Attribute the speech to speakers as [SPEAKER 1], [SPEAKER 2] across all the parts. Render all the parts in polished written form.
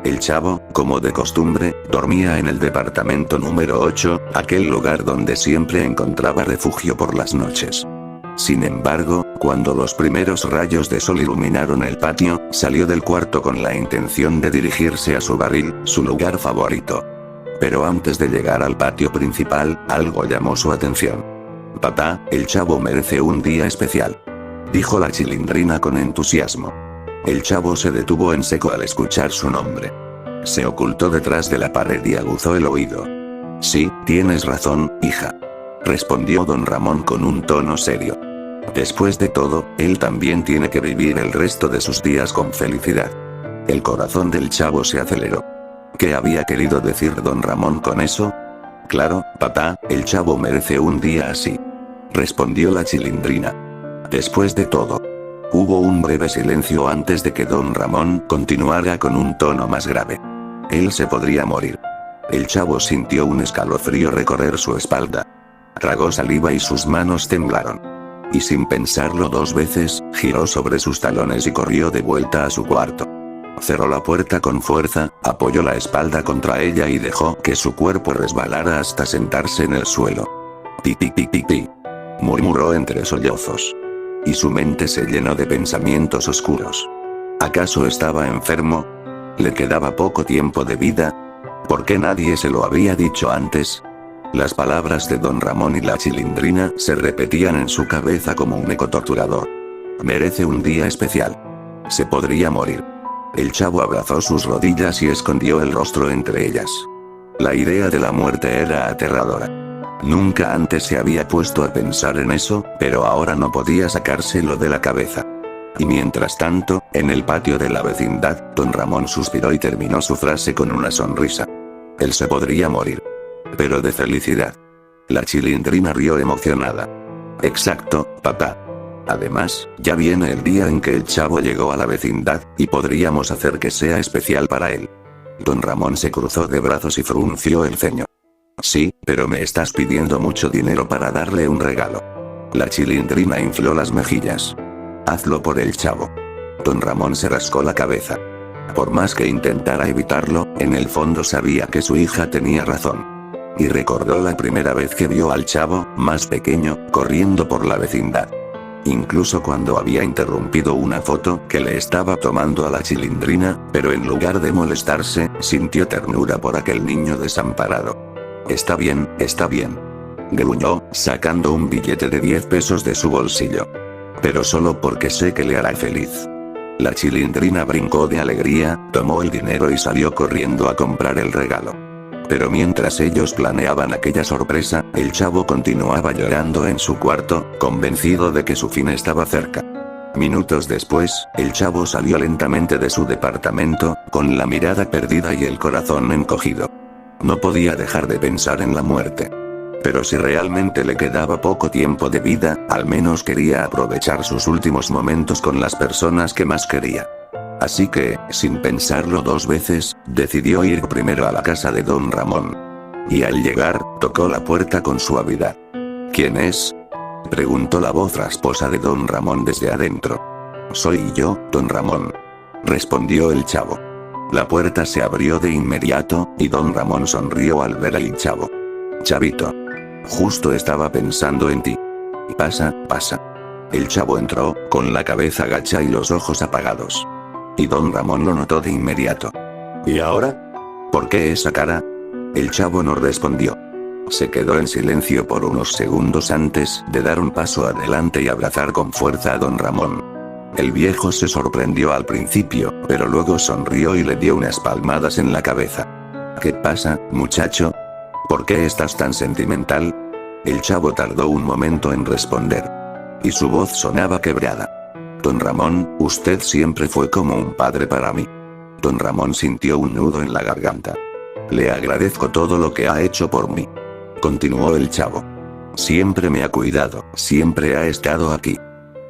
[SPEAKER 1] El chavo, como de costumbre, dormía en el departamento número 8, aquel lugar donde siempre encontraba refugio por las noches. Sin embargo, cuando los primeros rayos de sol iluminaron el patio, salió del cuarto con la intención de dirigirse a su barril, su lugar favorito. Pero antes de llegar al patio principal, algo llamó su atención. «Papá, el chavo merece un día especial», dijo la Chilindrina con entusiasmo. El chavo se detuvo en seco al escuchar su nombre. Se ocultó detrás de la pared y aguzó el oído. «Sí, tienes razón, hija», respondió don Ramón con un tono serio. Después de todo, él también tiene que vivir el resto de sus días con felicidad. El corazón del chavo se aceleró. ¿Qué había querido decir don Ramón con eso? «Claro, papá, el chavo merece un día así», respondió la Chilindrina. Después de todo. Hubo un breve silencio antes de que don Ramón continuara con un tono más grave. Él se podría morir. El chavo sintió un escalofrío recorrer su espalda. Tragó saliva y sus manos temblaron. Y sin pensarlo dos veces, giró sobre sus talones y corrió de vuelta a su cuarto. Cerró la puerta con fuerza, apoyó la espalda contra ella y dejó que su cuerpo resbalara hasta sentarse en el suelo. «Pi pi pi pi pi», murmuró entre sollozos. Y su mente se llenó de pensamientos oscuros. ¿Acaso estaba enfermo? ¿Le quedaba poco tiempo de vida? ¿Por qué nadie se lo había dicho antes? Las palabras de don Ramón y la Chilindrina se repetían en su cabeza como un eco torturador. Merece un día especial. Se podría morir. El chavo abrazó sus rodillas y escondió el rostro entre ellas. La idea de la muerte era aterradora. Nunca antes se había puesto a pensar en eso, pero ahora no podía sacárselo de la cabeza. Y mientras tanto, en el patio de la vecindad, don Ramón suspiró y terminó su frase con una sonrisa. Él se podría morir. Pero de felicidad. La Chilindrina rió emocionada. «Exacto, papá. Además, ya viene el día en que el chavo llegó a la vecindad, y podríamos hacer que sea especial para él». Don Ramón se cruzó de brazos y frunció el ceño. «Sí, pero me estás pidiendo mucho dinero para darle un regalo». La Chilindrina infló las mejillas. «Hazlo por el chavo». Don Ramón se rascó la cabeza. Por más que intentara evitarlo, en el fondo sabía que su hija tenía razón. Y recordó la primera vez que vio al chavo, más pequeño, corriendo por la vecindad. Incluso cuando había interrumpido una foto que le estaba tomando a la Chilindrina, pero en lugar de molestarse, sintió ternura por aquel niño desamparado. Está bien, gruñó, sacando un billete de 10 pesos de su bolsillo. «Pero solo porque sé que le hará feliz». La Chilindrina brincó de alegría, tomó el dinero y salió corriendo a comprar el regalo. Pero mientras ellos planeaban aquella sorpresa, el chavo continuaba llorando en su cuarto, convencido de que su fin estaba cerca. Minutos después, el chavo salió lentamente de su departamento, con la mirada perdida y el corazón encogido. No podía dejar de pensar en la muerte. Pero si realmente le quedaba poco tiempo de vida, al menos quería aprovechar sus últimos momentos con las personas que más quería. Así que, sin pensarlo dos veces, decidió ir primero a la casa de don Ramón. Y al llegar, tocó la puerta con suavidad. «¿Quién es?», preguntó la voz rasposa de don Ramón desde adentro. «Soy yo, don Ramón», respondió el chavo. La puerta se abrió de inmediato, y don Ramón sonrió al ver al chavo. «Chavito. Justo estaba pensando en ti. Pasa, pasa». El chavo entró, con la cabeza gacha y los ojos apagados. Y don Ramón lo notó de inmediato. «¿Y ahora? ¿Por qué esa cara?». El chavo no respondió. Se quedó en silencio por unos segundos antes de dar un paso adelante y abrazar con fuerza a don Ramón. El viejo se sorprendió al principio, pero luego sonrió y le dio unas palmadas en la cabeza. «¿Qué pasa, muchacho? ¿Por qué estás tan sentimental?». El chavo tardó un momento en responder. Y su voz sonaba quebrada. «Don Ramón, usted siempre fue como un padre para mí». Don Ramón sintió un nudo en la garganta. «Le agradezco todo lo que ha hecho por mí», continuó el chavo. «Siempre me ha cuidado, siempre ha estado aquí».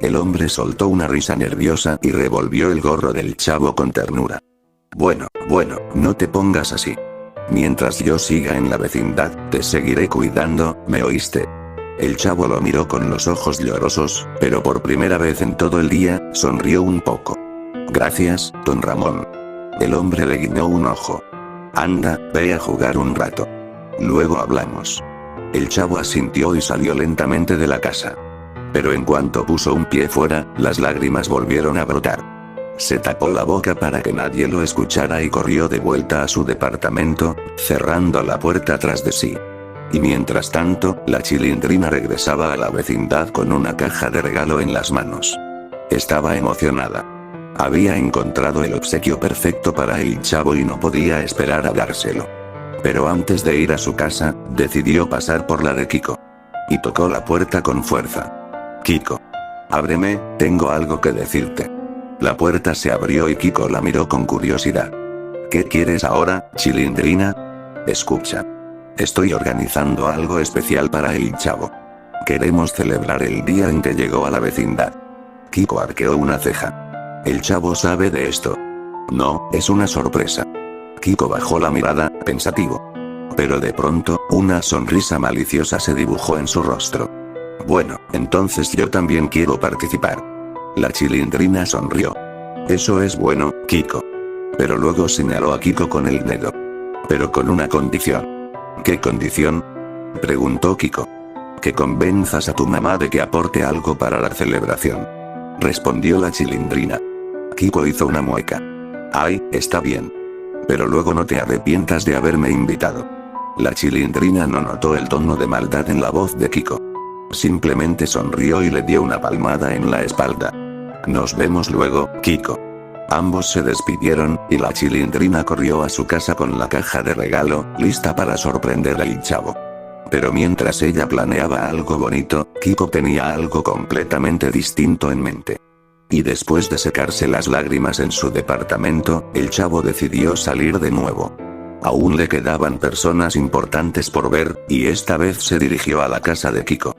[SPEAKER 1] El hombre soltó una risa nerviosa y revolvió el gorro del chavo con ternura. Bueno, no te pongas así. Mientras yo siga en la vecindad, te seguiré cuidando, ¿me oíste?». El chavo lo miró con los ojos llorosos, pero por primera vez en todo el día, sonrió un poco. «Gracias, don Ramón». El hombre le guiñó un ojo. Anda, ve a jugar un rato. Luego hablamos. El chavo asintió y salió lentamente de la casa. Pero en cuanto puso un pie fuera, las lágrimas volvieron a brotar. Se tapó la boca para que nadie lo escuchara y corrió de vuelta a su departamento, cerrando la puerta tras de sí. Y mientras tanto, la Chilindrina regresaba a la vecindad con una caja de regalo en las manos. Estaba emocionada. Había encontrado el obsequio perfecto para el chavo y no podía esperar a dárselo. Pero antes de ir a su casa, decidió pasar por la de Kiko. Y tocó la puerta con fuerza. Kiko. Ábreme, tengo algo que decirte. La puerta se abrió y Kiko la miró con curiosidad. ¿Qué quieres ahora, Chilindrina? Escucha. Estoy organizando algo especial para el chavo. Queremos celebrar el día en que llegó a la vecindad. Kiko arqueó una ceja. ¿El chavo sabe de esto? No, es una sorpresa. Kiko bajó la mirada, pensativo. Pero de pronto, una sonrisa maliciosa se dibujó en su rostro. Bueno, entonces yo también quiero participar. La Chilindrina sonrió. Eso es bueno, Kiko. Pero luego señaló a Kiko con el dedo. Pero con una condición. ¿Qué condición? Preguntó Kiko. Que convenzas a tu mamá de que aporte algo para la celebración. Respondió la Chilindrina. Kiko hizo una mueca. Ay, está bien. Pero luego no te arrepientas de haberme invitado. La Chilindrina no notó el tono de maldad en la voz de Kiko. Simplemente sonrió y le dio una palmada en la espalda. Nos vemos luego, Kiko. Ambos se despidieron, y la Chilindrina corrió a su casa con la caja de regalo, lista para sorprender al chavo. Pero mientras ella planeaba algo bonito, Kiko tenía algo completamente distinto en mente. Y después de secarse las lágrimas en su departamento, el chavo decidió salir de nuevo. Aún le quedaban personas importantes por ver, y esta vez se dirigió a la casa de Kiko.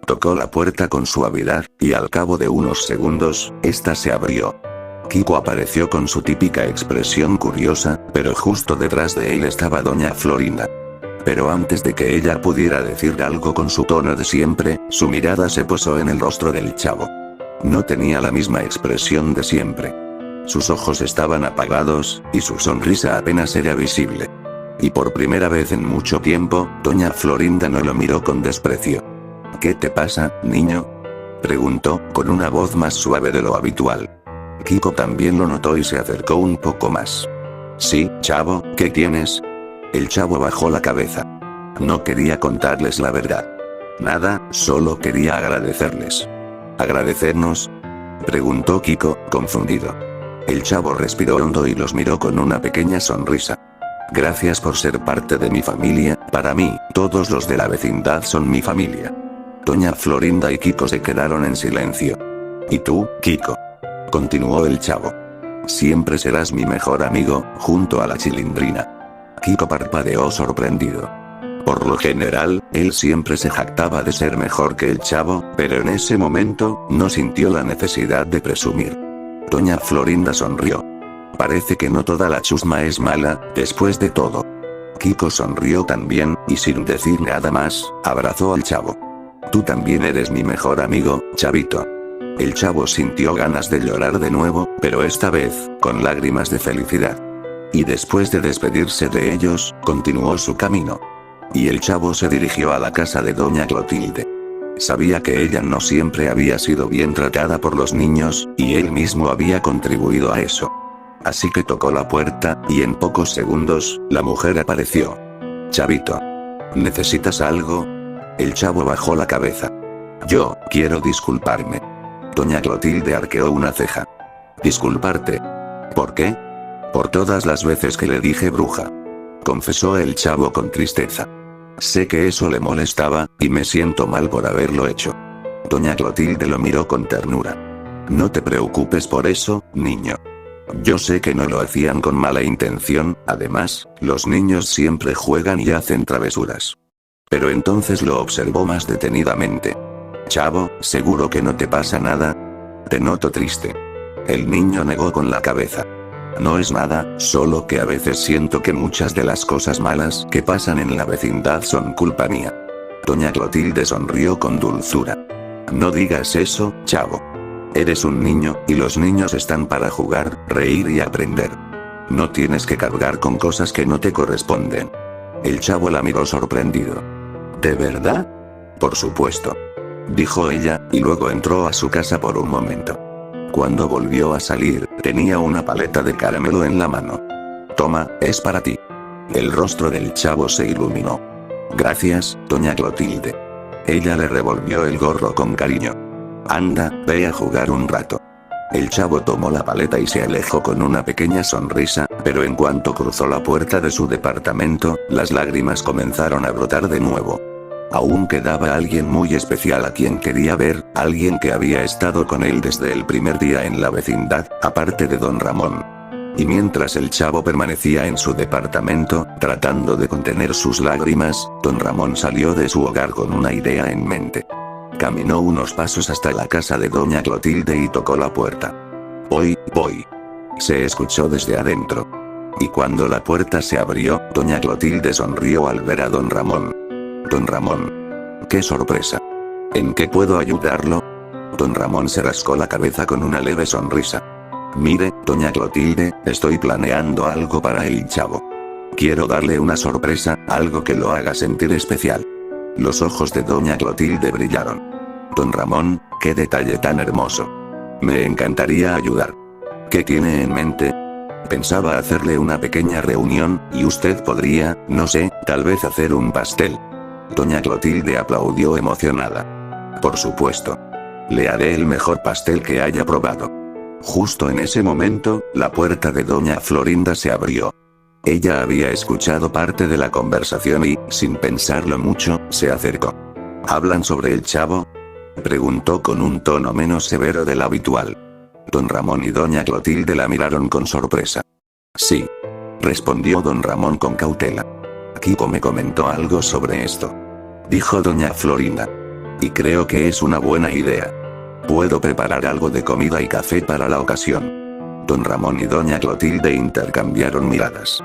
[SPEAKER 1] Tocó la puerta con suavidad, y al cabo de unos segundos, esta se abrió. Kiko apareció con su típica expresión curiosa, pero justo detrás de él estaba Doña Florinda. Pero antes de que ella pudiera decir algo con su tono de siempre, su mirada se posó en el rostro del chavo. No tenía la misma expresión de siempre. Sus ojos estaban apagados, y su sonrisa apenas era visible. Y por primera vez en mucho tiempo, Doña Florinda no lo miró con desprecio. ¿Qué te pasa, niño? Preguntó, con una voz más suave de lo habitual. Kiko también lo notó y se acercó un poco más. Sí, chavo, ¿qué tienes? El chavo bajó la cabeza. No quería contarles la verdad. Nada, solo quería agradecerles. ¿Agradecernos? Preguntó Kiko, confundido. El chavo respiró hondo y los miró con una pequeña sonrisa. Gracias por ser parte de mi familia, para mí, todos los de la vecindad son mi familia. Doña Florinda y Kiko se quedaron en silencio. ¿Y tú, Kiko? Continuó el chavo. Siempre serás mi mejor amigo, junto a la Chilindrina. Kiko parpadeó sorprendido. Por lo general, él siempre se jactaba de ser mejor que el chavo, pero en ese momento, no sintió la necesidad de presumir. Doña Florinda sonrió. Parece que no toda la chusma es mala, después de todo. Kiko sonrió también, y sin decir nada más, abrazó al chavo. Tú también eres mi mejor amigo, chavito. El chavo sintió ganas de llorar de nuevo, pero esta vez, con lágrimas de felicidad. Y después de despedirse de ellos, continuó su camino. Y el chavo se dirigió a la casa de Doña Clotilde. Sabía que ella no siempre había sido bien tratada por los niños, y él mismo había contribuido a eso. Así que tocó la puerta, y en pocos segundos, la mujer apareció. Chavito. ¿Necesitas algo? El chavo bajó la cabeza. Yo, quiero disculparme. Doña Clotilde arqueó una ceja. ¿Disculparte? ¿Por qué? Por todas las veces que le dije bruja. Confesó el chavo con tristeza. Sé que eso le molestaba, y me siento mal por haberlo hecho. Doña Clotilde lo miró con ternura. No te preocupes por eso, niño. Yo sé que no lo hacían con mala intención, además, los niños siempre juegan y hacen travesuras. Pero entonces lo observó más detenidamente. Chavo, ¿seguro que no te pasa nada? Te noto triste. El niño negó con la cabeza. No es nada, solo que a veces siento que muchas de las cosas malas que pasan en la vecindad son culpa mía. Doña Clotilde sonrió con dulzura. No digas eso, chavo. Eres un niño, y los niños están para jugar, reír y aprender. No tienes que cargar con cosas que no te corresponden. El chavo la miró sorprendido. ¿De verdad? Por supuesto. Dijo ella, y luego entró a su casa por un momento. Cuando volvió a salir, tenía una paleta de caramelo en la mano. Toma, es para ti. El rostro del chavo se iluminó. Gracias, doña Clotilde. Ella le revolvió el gorro con cariño. Anda, ve a jugar un rato. El chavo tomó la paleta y se alejó con una pequeña sonrisa, pero en cuanto cruzó la puerta de su departamento, las lágrimas comenzaron a brotar de nuevo. Aún quedaba alguien muy especial a quien quería ver, alguien que había estado con él desde el primer día en la vecindad, aparte de don Ramón. Y mientras el chavo permanecía en su departamento, tratando de contener sus lágrimas, don Ramón salió de su hogar con una idea en mente. Caminó unos pasos hasta la casa de doña Clotilde y tocó la puerta. Voy. Se escuchó desde adentro. Y cuando la puerta se abrió, doña Clotilde sonrió al ver a don Ramón. Don Ramón. ¡Qué sorpresa! ¿En qué puedo ayudarlo? Don Ramón se rascó la cabeza con una leve sonrisa. Mire, doña Clotilde, estoy planeando algo para el chavo. Quiero darle una sorpresa, algo que lo haga sentir especial. Los ojos de doña Clotilde brillaron. Don Ramón, qué detalle tan hermoso. Me encantaría ayudar. ¿Qué tiene en mente? Pensaba hacerle una pequeña reunión, y usted podría, no sé, tal vez hacer un pastel. Doña Clotilde aplaudió emocionada. Por supuesto. Le haré el mejor pastel que haya probado. Justo en ese momento, la puerta de doña Florinda se abrió. Ella había escuchado parte de la conversación y, sin pensarlo mucho, se acercó. ¿Hablan sobre el chavo?, preguntó con un tono menos severo del habitual. Don Ramón y doña Clotilde la miraron con sorpresa. Sí, respondió don Ramón con cautela. Kiko me comentó algo sobre esto, dijo doña Florinda. Y creo que es una buena idea. Puedo preparar algo de comida y café para la ocasión. Don Ramón y doña Clotilde intercambiaron miradas.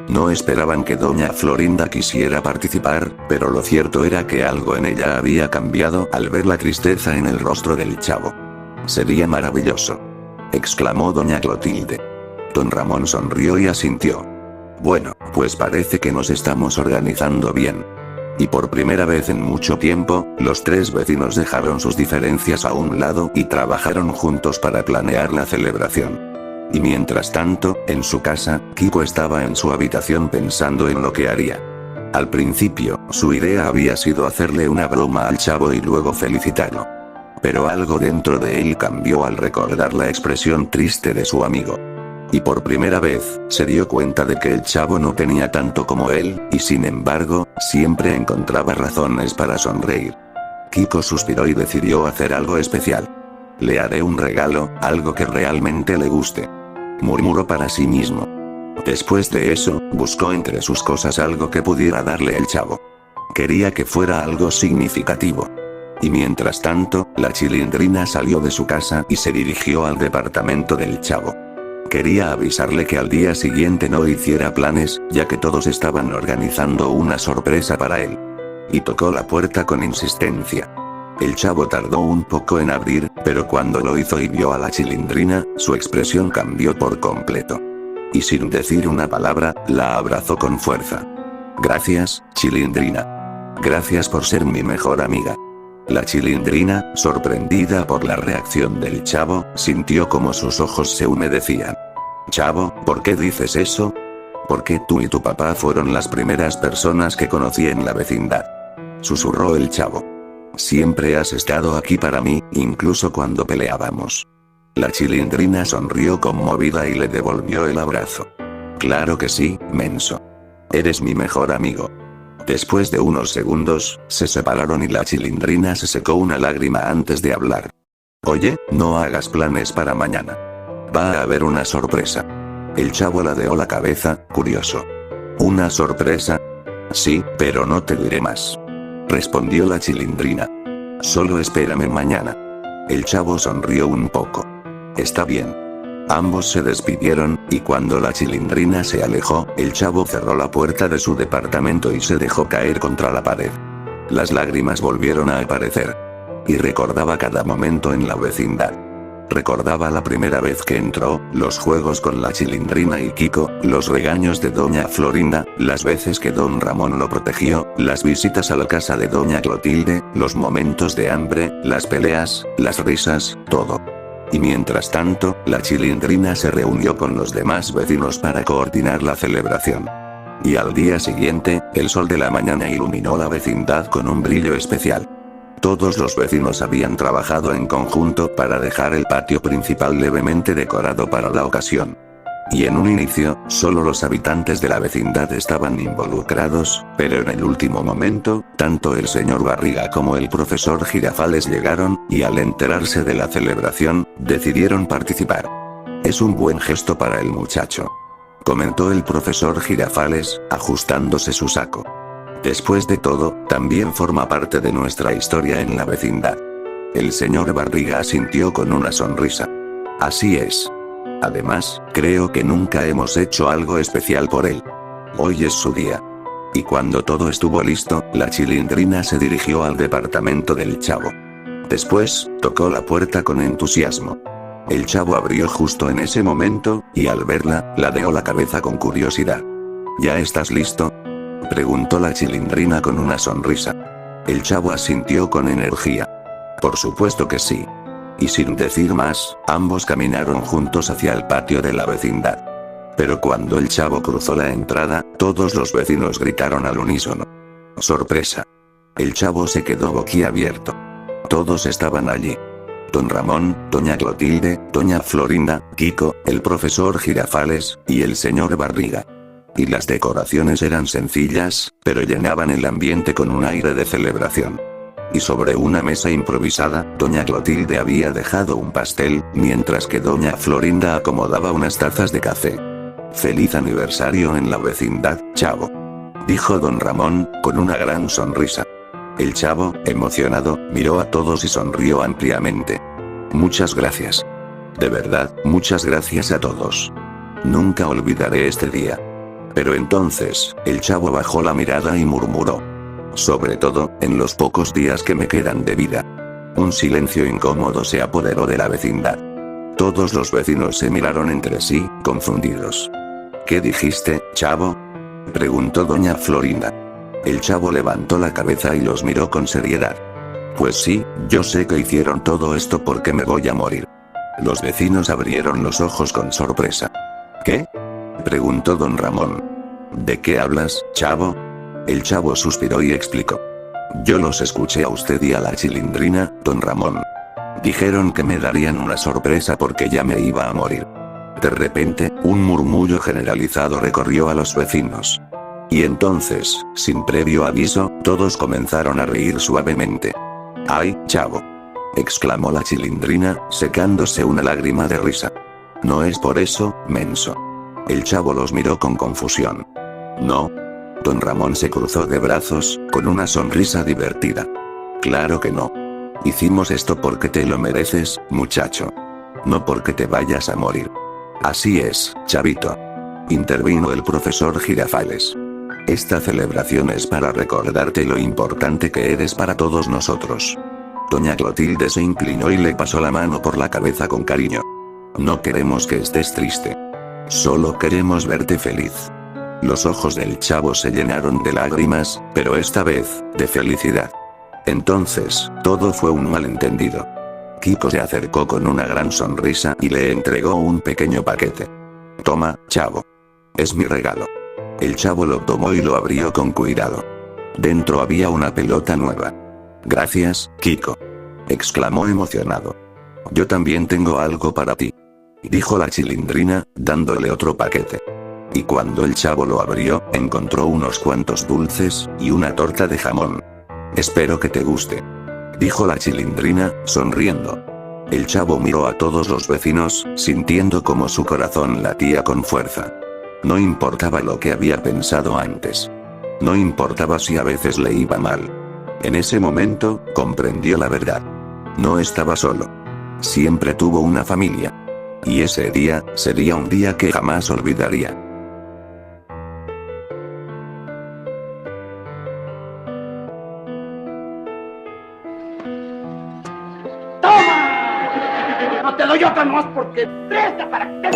[SPEAKER 1] No esperaban que doña Florinda quisiera participar, pero lo cierto era que algo en ella había cambiado al ver la tristeza en el rostro del chavo. Sería maravilloso, exclamó doña Clotilde. Don Ramón sonrió y asintió. Bueno, pues parece que nos estamos organizando bien. Y por primera vez en mucho tiempo, los tres vecinos dejaron sus diferencias a un lado y trabajaron juntos para planear la celebración. Y mientras tanto, en su casa, Kiko estaba en su habitación pensando en lo que haría. Al principio, su idea había sido hacerle una broma al chavo y luego felicitarlo. Pero algo dentro de él cambió al recordar la expresión triste de su amigo. Y por primera vez, se dio cuenta de que el chavo no tenía tanto como él, y sin embargo, siempre encontraba razones para sonreír. Kiko suspiró y decidió hacer algo especial. Le haré un regalo, algo que realmente le guste, murmuró para sí mismo. Después de eso, buscó entre sus cosas algo que pudiera darle el chavo. Quería que fuera algo significativo. Y mientras tanto, la Chilindrina salió de su casa y se dirigió al departamento del chavo. Quería avisarle que al día siguiente no hiciera planes, ya que todos estaban organizando una sorpresa para él. Y tocó la puerta con insistencia. El chavo tardó un poco en abrir, pero cuando lo hizo y vio a la Chilindrina, su expresión cambió por completo. Y sin decir una palabra, la abrazó con fuerza. Gracias, Chilindrina. Gracias por ser mi mejor amiga. La Chilindrina, sorprendida por la reacción del chavo, sintió como sus ojos se humedecían. Chavo, ¿por qué dices eso? Porque tú y tu papá fueron las primeras personas que conocí en la vecindad, susurró el chavo. Siempre has estado aquí para mí, incluso cuando peleábamos. La Chilindrina sonrió conmovida y le devolvió el abrazo. Claro que sí, menso. Eres mi mejor amigo. Después de unos segundos, se separaron y la Chilindrina se secó una lágrima antes de hablar. Oye, no hagas planes para mañana. Va a haber una sorpresa. El chavo ladeó la cabeza, curioso. ¿Una sorpresa? Sí, pero no te diré más, respondió la Chilindrina. Solo espérame mañana. El chavo sonrió un poco. Está bien. Ambos se despidieron, y cuando la Chilindrina se alejó, el chavo cerró la puerta de su departamento y se dejó caer contra la pared. Las lágrimas volvieron a aparecer. Y recordaba cada momento en la vecindad. Recordaba la primera vez que entró, los juegos con la Chilindrina y Kiko, los regaños de doña Florinda, las veces que don Ramón lo protegió, las visitas a la casa de doña Clotilde, los momentos de hambre, las peleas, las risas, todo. Y mientras tanto, la Chilindrina se reunió con los demás vecinos para coordinar la celebración. Y al día siguiente, el sol de la mañana iluminó la vecindad con un brillo especial. Todos los vecinos habían trabajado en conjunto para dejar el patio principal levemente decorado para la ocasión. Y en un inicio, solo los habitantes de la vecindad estaban involucrados, pero en el último momento, tanto el señor Barriga como el profesor Girafales llegaron, y al enterarse de la celebración, decidieron participar. Es un buen gesto para el muchacho, comentó el profesor Girafales, ajustándose su saco. Después de todo, también forma parte de nuestra historia en la vecindad. El señor Barriga asintió con una sonrisa. Así es. Además, creo que nunca hemos hecho algo especial por él. Hoy es su día. Y cuando todo estuvo listo, la Chilindrina se dirigió al departamento del Chavo. Después, tocó la puerta con entusiasmo. El Chavo abrió justo en ese momento, y al verla, ladeó la cabeza con curiosidad. ¿Ya estás listo?, preguntó la Chilindrina con una sonrisa. El Chavo asintió con energía. Por supuesto que sí. Y sin decir más, ambos caminaron juntos hacia el patio de la vecindad. Pero cuando el Chavo cruzó la entrada, todos los vecinos gritaron al unísono. ¡Sorpresa! El Chavo se quedó boquiabierto. Todos estaban allí. Don Ramón, doña Clotilde, doña Florinda, Kiko, el profesor Girafales, y el señor Barriga. Y las decoraciones eran sencillas, pero llenaban el ambiente con un aire de celebración. Y sobre una mesa improvisada, doña Clotilde había dejado un pastel, mientras que doña Florinda acomodaba unas tazas de café. «Feliz aniversario en la vecindad, Chavo», dijo don Ramón, con una gran sonrisa. El Chavo, emocionado, miró a todos y sonrió ampliamente. «Muchas gracias. De verdad, muchas gracias a todos. Nunca olvidaré este día». Pero entonces, el Chavo bajó la mirada y murmuró. «Sobre todo, en los pocos días que me quedan de vida». Un silencio incómodo se apoderó de la vecindad. Todos los vecinos se miraron entre sí, confundidos. «¿Qué dijiste, Chavo?», preguntó doña Florinda. El Chavo levantó la cabeza y los miró con seriedad. «Pues sí, yo sé que hicieron todo esto porque me voy a morir». Los vecinos abrieron los ojos con sorpresa. «¿Qué?», preguntó don Ramón. «¿De qué hablas, Chavo?». El Chavo suspiró y explicó. «Yo los escuché a usted y a la Chilindrina, don Ramón. Dijeron que me darían una sorpresa porque ya me iba a morir». De repente, un murmullo generalizado recorrió a los vecinos. Y entonces, sin previo aviso, todos comenzaron a reír suavemente. «¡Ay, Chavo!», exclamó la Chilindrina, secándose una lágrima de risa. «No es por eso, menso». El Chavo los miró con confusión. «¿No?». Don Ramón se cruzó de brazos, con una sonrisa divertida. «Claro que no. Hicimos esto porque te lo mereces, muchacho. No porque te vayas a morir». «Así es, Chavito», intervino el profesor Girafales. «Esta celebración es para recordarte lo importante que eres para todos nosotros». Doña Clotilde se inclinó y le pasó la mano por la cabeza con cariño. «No queremos que estés triste. Solo queremos verte feliz». Los ojos del Chavo se llenaron de lágrimas, pero esta vez, de felicidad. Entonces, todo fue un malentendido. Kiko se acercó con una gran sonrisa y le entregó un pequeño paquete. «Toma, Chavo. Es mi regalo». El Chavo lo tomó y lo abrió con cuidado. Dentro había una pelota nueva. «Gracias, Kiko», exclamó emocionado. «Yo también tengo algo para ti», dijo la Chilindrina, dándole otro paquete. Y cuando el Chavo lo abrió, encontró unos cuantos dulces, y una torta de jamón. «Espero que te guste», dijo la Chilindrina, sonriendo. El Chavo miró a todos los vecinos, sintiendo como su corazón latía con fuerza. No importaba lo que había pensado antes. No importaba si a veces le iba mal. En ese momento, comprendió la verdad. No estaba solo. Siempre tuvo una familia. Y ese día, sería un día que jamás olvidaría.
[SPEAKER 2] ¡No te doy porque presta para que